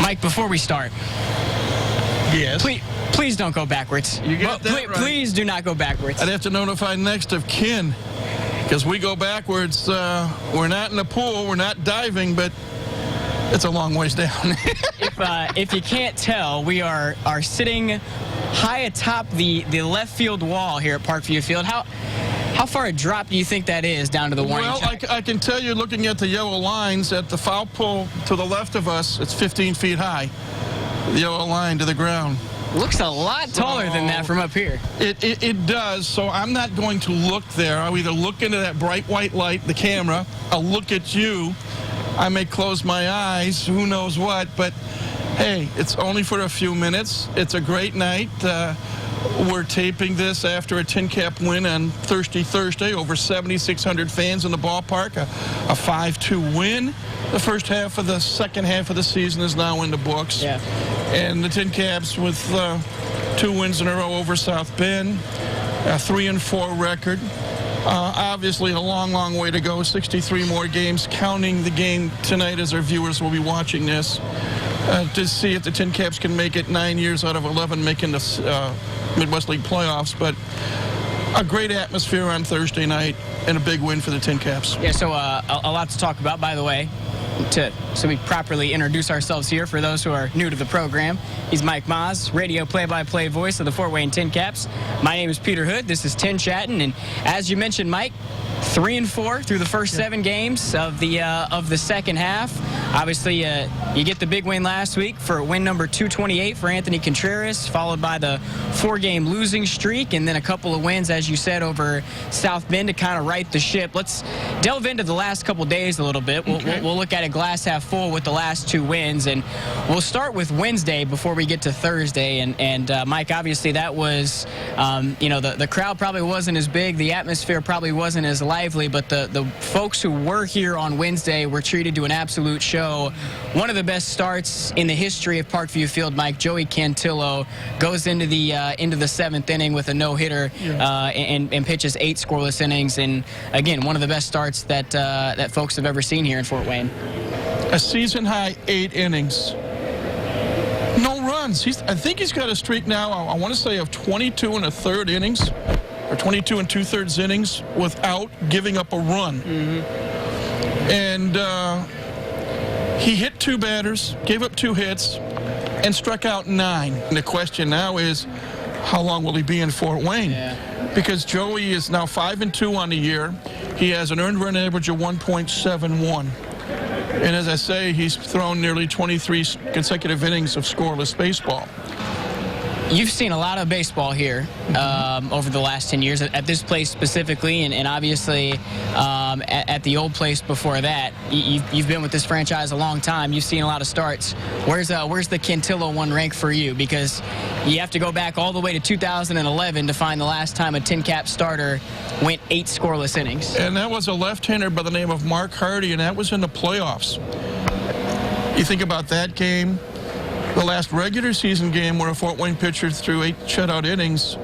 Mike, before we start, yes. Please don't go backwards. You got that right. Please do not go backwards. I'd have to notify next of kin, because we go backwards. We're not in the pool. We're not diving, but it's a long ways down. If you can't tell, we are sitting high atop the left field wall here at Parkview Field. How far a drop do you think that is down to the warning track? Well, I can tell you, looking at the yellow lines, at the foul pole to the left of us, it's 15 feet high. The yellow line to the ground. Looks a lot taller than that from up here. It does, so I'm not going to look there. I'll either look into that bright white light, the camera, I'll look at you. I may close my eyes, who knows what, but hey, it's only for a few minutes. It's a great night. We're taping this after a tin cap win on Thirsty Thursday. Over 7,600 fans in the ballpark. A 5-2 win. The first half of the second half of the season is now in the books. Yeah. And the Tin Caps with 2 wins in a row over South Bend. A 3-4 record. Obviously a long, long way to go. 63 more games, counting the game tonight as our viewers will be watching this. To see if the Tin Caps can make it 9 years out of 11 making the Midwest League playoffs. But a great atmosphere on Thursday night and a big win for the Tin Caps. Yeah, so a lot to talk about, by the way. So we properly introduce ourselves here for those who are new to the program. He's Mike Maas, radio play-by-play voice of the Fort Wayne Tin Caps. My name is Peter Hood. This is TinChattin, and as you mentioned, Mike, 3-4 through the first 7 games of the second half. Obviously, you get the big win last week for win number 228 for Anthony Contreras, followed by the 4-game losing streak, and then a couple of wins, as you said, over South Bend to kind of right the ship. Let's delve into the last couple days a little bit. We'll look at it glass half full with the last 2 wins, and we'll start with Wednesday before we get to Thursday. And Mike, obviously that was, the crowd probably wasn't as big, the atmosphere probably wasn't as lively, but the folks who were here on Wednesday were treated to an absolute show. One of the best starts in the history of Parkview Field, Mike. Joey Cantillo goes into the 7th inning with a no-hitter and pitches 8 scoreless innings. And again, one of the best starts that folks have ever seen here in Fort Wayne. A season-high 8 innings. No runs. I think he's got a streak now, I want to say, of 22 1/3 innings, or 22 2/3 innings without giving up a run. And he hit 2 batters, gave up 2 hits, and struck out 9. And the question now is, how long will he be in Fort Wayne? Yeah. Because Joey is now 5-2 on the year. He has an earned run average of 1.71. And as I say, he's thrown nearly 23 consecutive innings of scoreless baseball. You've seen a lot of baseball here over the last 10 years at this place specifically, and obviously at the old place before that. You've been with this franchise a long time. You've seen a lot of starts. Where's the Cantillo one rank for you? Because you have to go back all the way to 2011 to find the last time a Tin Cap starter went 8 scoreless innings. And that was a left-hander by the name of Mark Hardy, and that was in the playoffs. You think about that game. The last regular season game where a Fort Wayne pitcher threw 8 shutout innings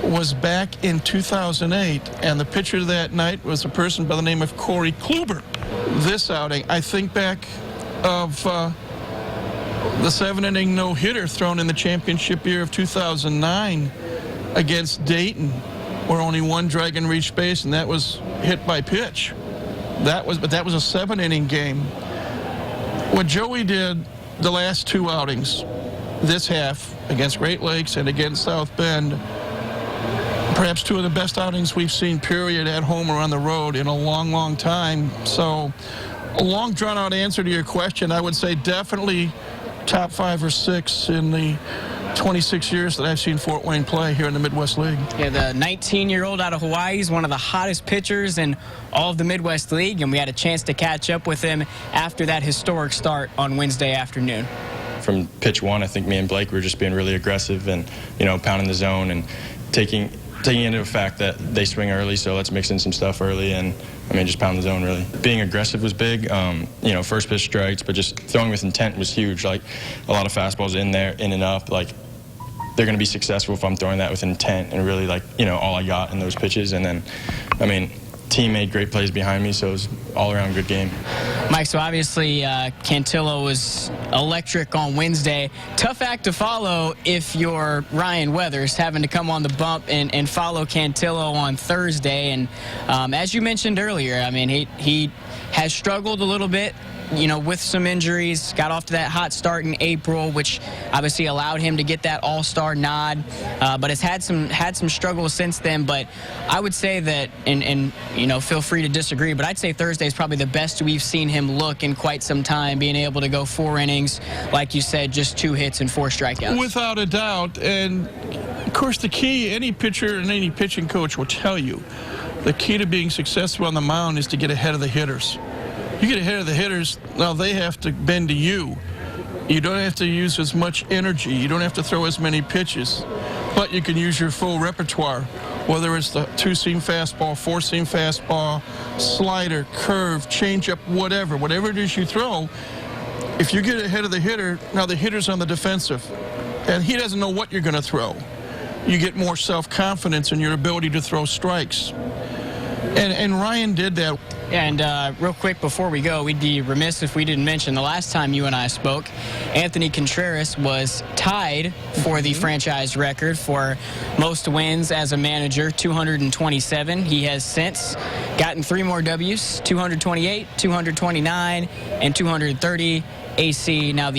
was back in 2008, and the pitcher that night was a person by the name of Corey Kluber. This outing, I think back of the 7-inning no-hitter thrown in the championship year of 2009 against Dayton, where only 1 dragon reached base, and that was hit by pitch. But that was a 7-inning game. What Joey did the last 2 outings, this half against Great Lakes and against South Bend, perhaps 2 of the best outings we've seen, period, at home or on the road in a long, long time. So a long, drawn-out answer to your question, I would say definitely top 5 or 6 in the 26 years that I've seen Fort Wayne play here in the Midwest League. Yeah, the 19-year-old out of Hawaii is one of the hottest pitchers in all of the Midwest League, and we had a chance to catch up with him after that historic start on Wednesday afternoon. From pitch 1, I think me and Blake were just being really aggressive and, pounding the zone and taking into the fact that they swing early, so let's mix in some stuff early and, just pound the zone, really. Being aggressive was big. First pitch strikes, but just throwing with intent was huge. Like, a lot of fastballs in there, in and up. Like, they're going to be successful if I'm throwing that with intent and really, all I got in those pitches. And then, team made great plays behind me, so it was all-around good game. Mike, so obviously Cantillo was electric on Wednesday. Tough act to follow if you're Ryan Weathers, having to come on the bump and follow Cantillo on Thursday. And as you mentioned earlier, I mean, he has struggled a little bit, you know, with some injuries. Got off to that hot start in April, which obviously allowed him to get that all-star nod, but has had some struggles since then. But I would say that, and you know, feel free to disagree, but I'd say Thursday is probably the best we've seen him look in quite some time, being able to go 4 innings, like you said, just 2 hits and 4 strikeouts. Without a doubt. And of course, the key, any pitcher and any pitching coach will tell you, the key to being successful on the mound is to get ahead of the hitters. You get ahead of the hitters, now they have to bend to you. You don't have to use as much energy. You don't have to throw as many pitches. But you can use your full repertoire, whether it's the 2-seam fastball, 4-seam fastball, slider, curve, changeup, whatever it is you throw. If you get ahead of the hitter, now the hitter's on the defensive, and he doesn't know what you're going to throw. You get more self-confidence in your ability to throw strikes. And Ryan did that. And real quick before we go, we'd be remiss if we didn't mention the last time you and I spoke, Anthony Contreras was tied for the franchise record for most wins as a manager, 227. He has since gotten 3 more W's, 228, 229, and 230. AC now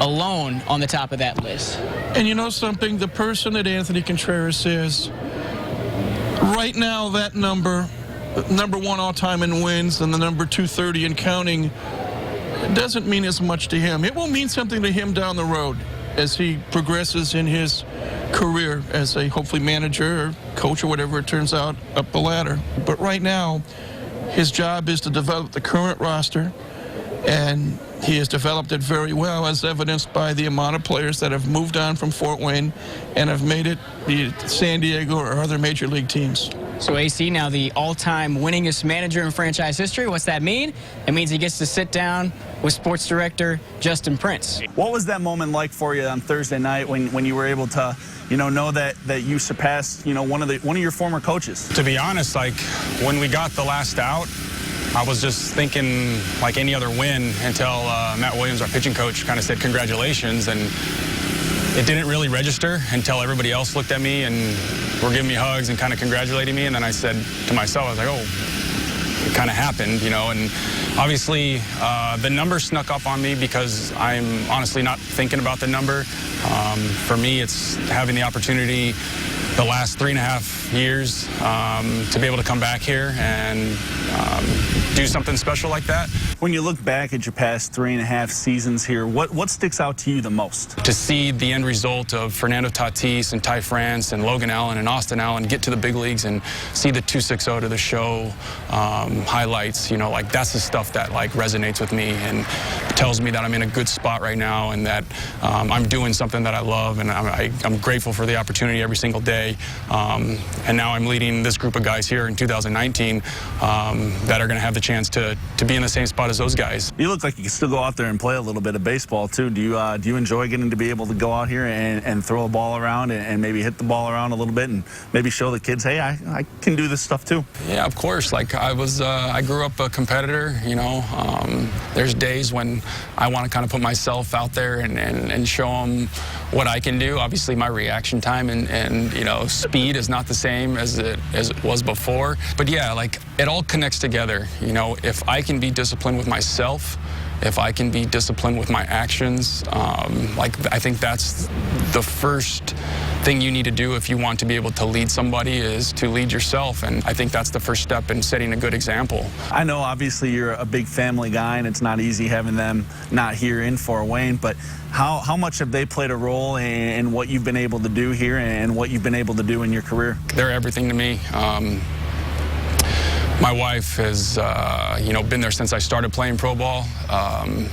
alone on the top of that list. And you know something? The person that Anthony Contreras is, right now that number 1 all-time in wins and the number 230 in counting, doesn't mean as much to him. It will mean something to him down the road as he progresses in his career as a hopefully manager or coach or whatever it turns out up the ladder. But right now, his job is to develop the current roster, and he has developed it very well, as evidenced by the amount of players that have moved on from Fort Wayne and have made it the San Diego or other major league teams. So AC now the all-time winningest manager in franchise history. What's that mean? It means he gets to sit down with sports director Justin Prince. What was that moment like for you on Thursday night when you were able to, you know that you surpassed, you know, one of your former coaches? To be honest, like when we got the last out, I was just thinking like any other win until Matt Williams, our pitching coach, kind of said congratulations, and it didn't really register until everybody else looked at me and were giving me hugs and kind of congratulating me. And then I said to myself, I was like, oh, it kind of happened, you know. And obviously the number snuck up on me because I'm honestly not thinking about the number. For me, it's having the opportunity the last 3.5 years to be able to come back here and do something special like that. When you look back at your past 3.5 seasons here, what sticks out to you the most? To see the end result of Fernando Tatis and Ty France and Logan Allen and Austin Allen get to the big leagues and see the 2.60 to the show highlights, you know, like that's the stuff that like resonates with me and tells me that I'm in a good spot right now and that I'm doing something that I love, and I'm grateful for the opportunity every single day. And now I'm leading this group of guys here in 2019 that are going to have the chance to be in the same spot as those guys. You look like you can still go out there and play a little bit of baseball too. Do you enjoy getting to be able to go out here and throw a ball around and maybe hit the ball around a little bit and maybe show the kids, hey, I can do this stuff too? Yeah, of course. Like I grew up a competitor, you know. There's days when I want to kind of put myself out there and show them what I can do. Obviously my reaction time and you know, speed is not the same as it was before. But yeah, like it all connects together. You know, if I can be disciplined with myself, if I can be disciplined with my actions, like I think that's the first thing you need to do if you want to be able to lead somebody, is to lead yourself. And I think that's the first step in setting a good example. I know obviously you're a big family guy and it's not easy having them not here in Fort Wayne, but how much have they played a role in what you've been able to do here and what you've been able to do in your career? They're everything to me. My wife has, you know, been there since I started playing pro ball,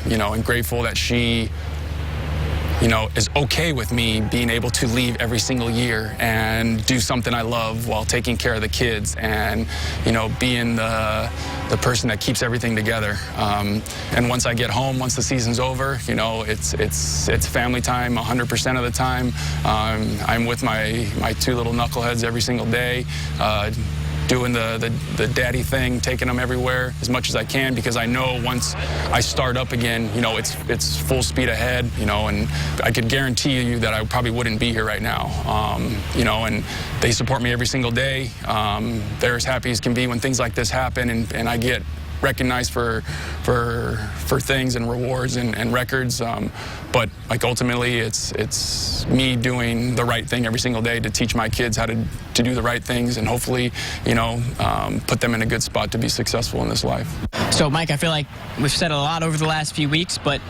you know, and grateful that she, you know, is okay with me being able to leave every single year and do something I love while taking care of the kids and, you know, being the person that keeps everything together. And once I get home, once the season's over, you know, it's family time 100% of the time. I'm with my 2 little knuckleheads every single day. doing the daddy thing, taking them everywhere as much as I can, because I know once I start up again, you know, it's full speed ahead, you know, and I could guarantee you that I probably wouldn't be here right now, you know, and they support me every single day. They're as happy as can be when things like this happen, and I get recognized for things and rewards and records, but like ultimately it's me doing the right thing every single day to teach my kids how to do the right things, and hopefully, you know, put them in a good spot to be successful in this life. So Mike, I feel like we've said a lot over the last few weeks, but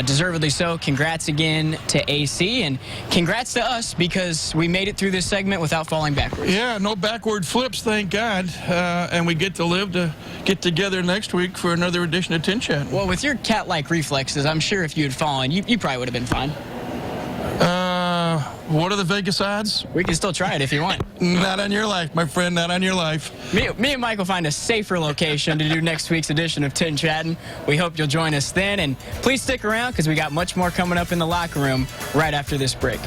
deservedly so. Congrats again to AC, and congrats to us because we made it through this segment without falling backwards. Yeah, no backward flips, thank God. And we get to live to get together next week for another edition of TinChattin. Well, with your cat-like reflexes, I'm sure if you had fallen, you probably would have been fine. What are the Vegas odds? We can still try it if you want. Not on your life, my friend, not on your life. Me and Mike will find a safer location to do next week's edition of TinChattin. We hope you'll join us then, and please stick around because we got much more coming up in the locker room right after this break.